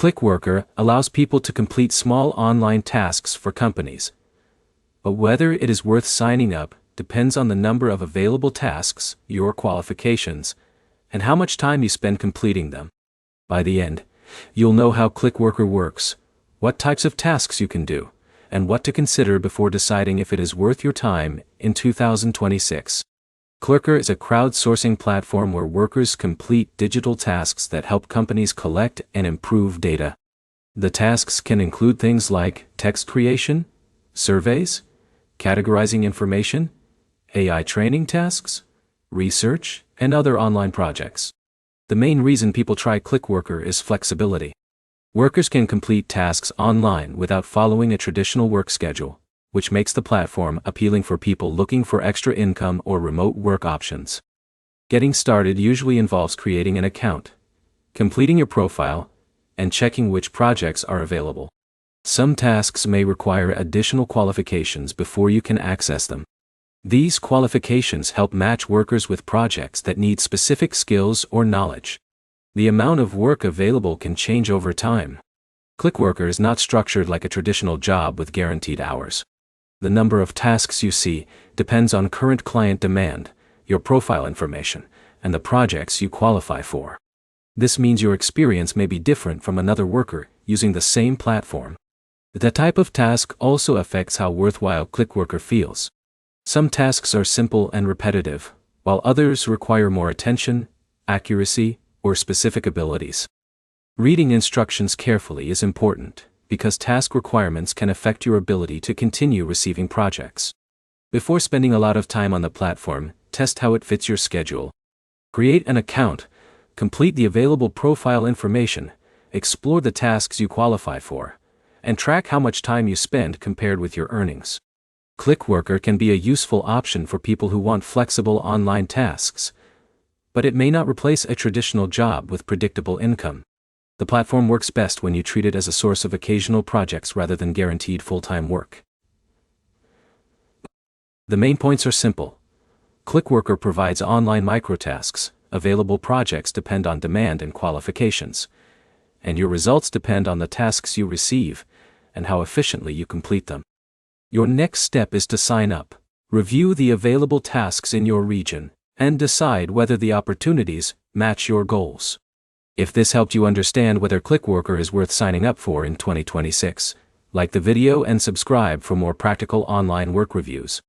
Clickworker allows people to complete small online tasks for companies. But whether it is worth signing up depends on the number of available tasks, your qualifications, and how much time you spend completing them. By the end, you'll know how Clickworker works, what types of tasks you can do, and what to consider before deciding if it is worth your time in 2026. Clickworker is a crowdsourcing platform where workers complete digital tasks that help companies collect and improve data. The tasks can include things like text creation, surveys, categorizing information, AI training tasks, research, and other online projects. The main reason people try Clickworker is flexibility. Workers can complete tasks online without following a traditional work schedule, which makes the platform appealing for people looking for extra income or remote work options. Getting started usually involves creating an account, completing your profile, and checking which projects are available. Some tasks may require additional qualifications before you can access them. These qualifications help match workers with projects that need specific skills or knowledge. The amount of work available can change over time. Clickworker is not structured like a traditional job with guaranteed hours. The number of tasks you see depends on current client demand, your profile information, and the projects you qualify for. This means your experience may be different from another worker using the same platform. The type of task also affects how worthwhile Clickworker feels. Some tasks are simple and repetitive, while others require more attention, accuracy, or specific abilities. Reading instructions carefully is important, because task requirements can affect your ability to continue receiving projects. Before spending a lot of time on the platform, test how it fits your schedule. Create an account, complete the available profile information, explore the tasks you qualify for, and track how much time you spend compared with your earnings. Clickworker can be a useful option for people who want flexible online tasks, but it may not replace a traditional job with predictable income. The platform works best when you treat it as a source of occasional projects rather than guaranteed full-time work. The main points are simple. Clickworker provides online microtasks, available projects depend on demand and qualifications, and your results depend on the tasks you receive and how efficiently you complete them. Your next step is to sign up, review the available tasks in your region, and decide whether the opportunities match your goals. If this helped you understand whether Clickworker is worth signing up for in 2026, like the video and subscribe for more practical online work reviews.